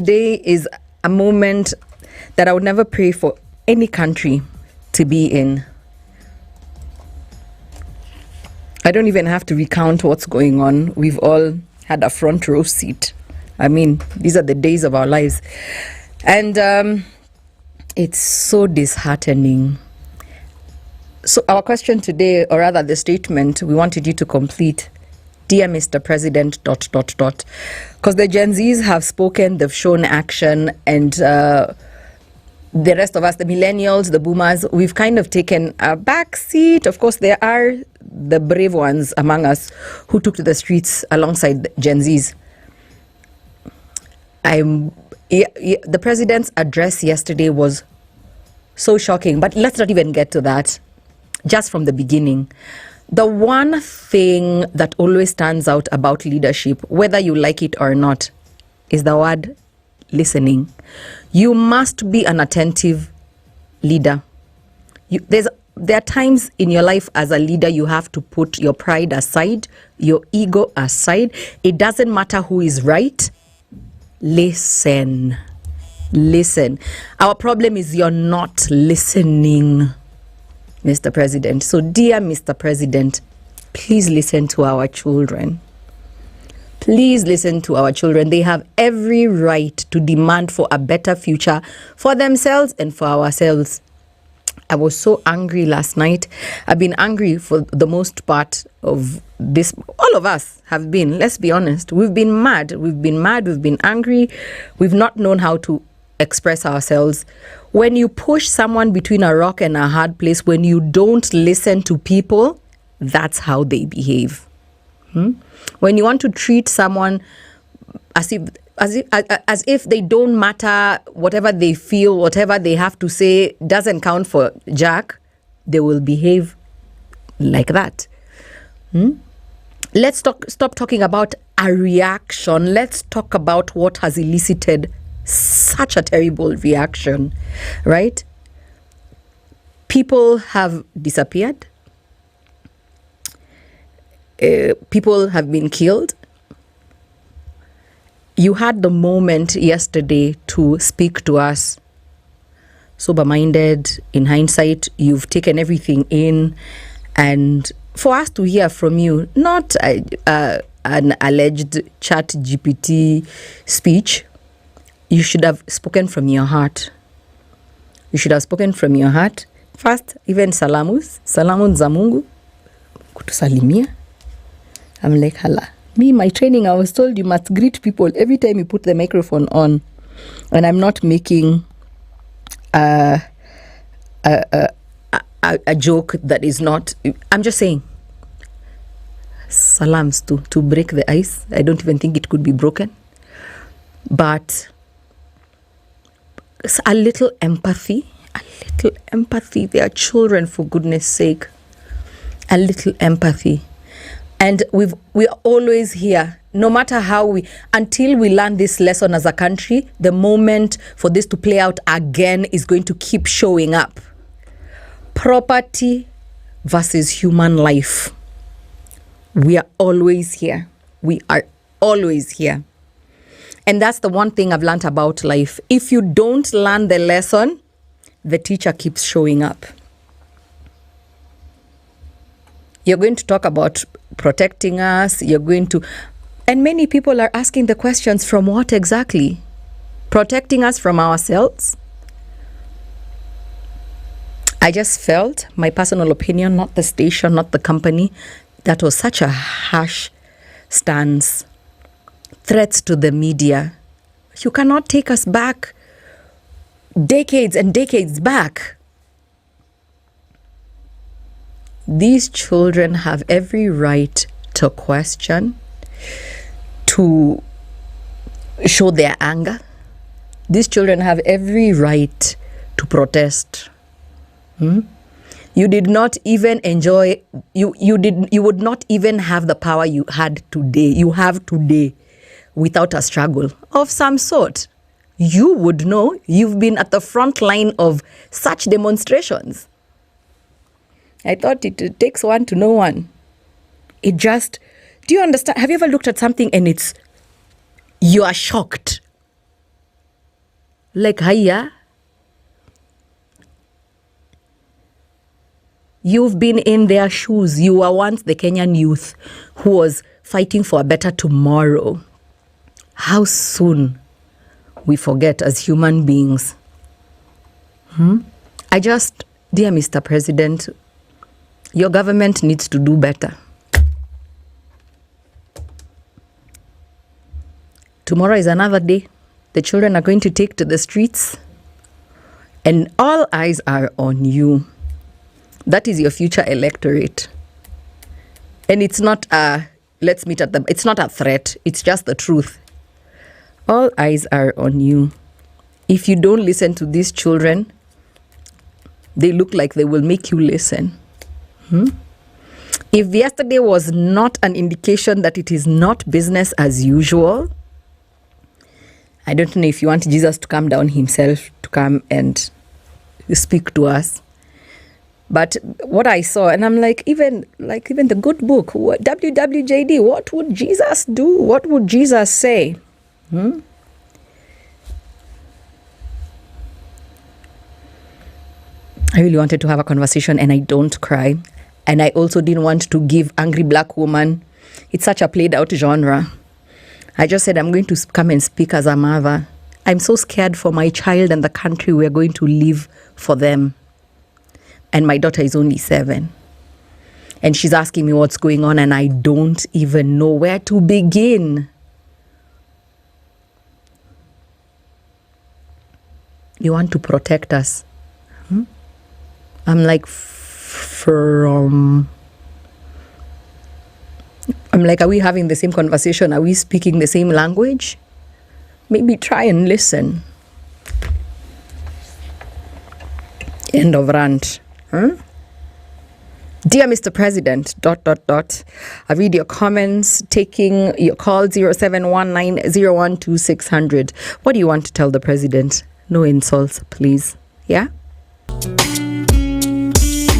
Today is a moment that I would never pray for any country to be in. I don't even have to recount what's going on. We've all had a front row seat. I mean, these are the days of our lives. And it's so disheartening. So our question today, or rather the statement we wanted you to complete, Dear Mr. President, ... Because the Gen Zs have spoken, they've shown action, and the rest of us, the millennials, the boomers, we've kind of taken a back seat. Of course, there are the brave ones among us who took to the streets alongside the Gen Zs. The president's address yesterday was so shocking, but let's not even get to that. Just from the beginning, the one thing that always stands out about leadership, whether you like it or not, is the word listening. You must be an attentive leader. There are times in your life as a leader you have to put your pride aside, your ego aside. It doesn't matter who is right. Listen. Our problem is you're not listening, Mr. President. So, dear Mr. President, please listen to our children. Please listen to our children. They have every right to demand for a better future for themselves and for ourselves. I was so angry last night. I've been angry for the most part of this. All of us have been, let's be honest. We've been mad. We've been angry. We've not known how to express ourselves. When you push someone between a rock and a hard place, when you don't listen to people, that's how they behave. When you want to treat someone as if they don't matter, whatever they feel, whatever they have to say doesn't count for jack, they will behave like that. Let's stop talking about a reaction. Let's talk about what has elicited such a terrible reaction, right? People have disappeared. People have been killed. You had the moment yesterday to speak to us, sober-minded. In hindsight, you've taken everything in, and for us to hear from you, not an alleged chat GPT speech, you should have spoken from your heart. You should have spoken from your heart. First, even salamun za Mungu, kutusalimia. I'm like, hala. Me, my training, I was told you must greet people every time you put the microphone on. And I'm not making a joke that is not. I'm just saying, salams to break the ice. I don't even think it could be broken. But a little empathy. They are children, for goodness sake. A little empathy. And we're always here, no matter how until we learn this lesson as a country, the moment for this to play out again is going to keep showing up. Property versus human life. We are always here. And that's the one thing I've learned about life. If you don't learn the lesson, the teacher keeps showing up. You're going to talk about protecting us. And many people are asking the questions, from what exactly? Protecting us from ourselves? I just felt, my personal opinion, not the station, not the company, that was such a harsh stance. Threats to the media. You cannot take us back decades and decades back. These children have every right to question, to show their anger. These children have every right to protest. You did not even enjoy, you would not even have the power you have today without a struggle of some sort. You would know. You've been at the front line of such demonstrations. I thought it takes one to know one. Do you understand? Have you ever looked at something and you are shocked? Like, hiya. You've been in their shoes. You were once the Kenyan youth who was fighting for a better tomorrow. How soon we forget as human beings. Dear Mr. President, your government needs to do better. Tomorrow is another day. The children are going to take to the streets, and all eyes are on you. That is your future electorate. And it's not it's not a threat. It's just the truth. All eyes are on you. If you don't listen to these children, they look like they will make you listen. If yesterday was not an indication that it is not business as usual, I don't know if you want Jesus to come down himself to come and speak to us. But what I saw, and I'm like, even the good book, WWJD, what would Jesus do? What would Jesus say? I really wanted to have a conversation, and I don't cry. And I also didn't want to give Angry Black Woman. It's such a played out genre. I just said, I'm going to come and speak as a mother. I'm so scared for my child and the country we're going to live for them. And my daughter is only 7. And she's asking me what's going on, and I don't even know where to begin. You want to protect us? I'm like, are we having the same conversation? Are we speaking the same language? Maybe try and listen. End of rant. Dear Mr. President, ... I read your comments, taking your call 0719012600. What do you want to tell the president? No insults, please. Yeah?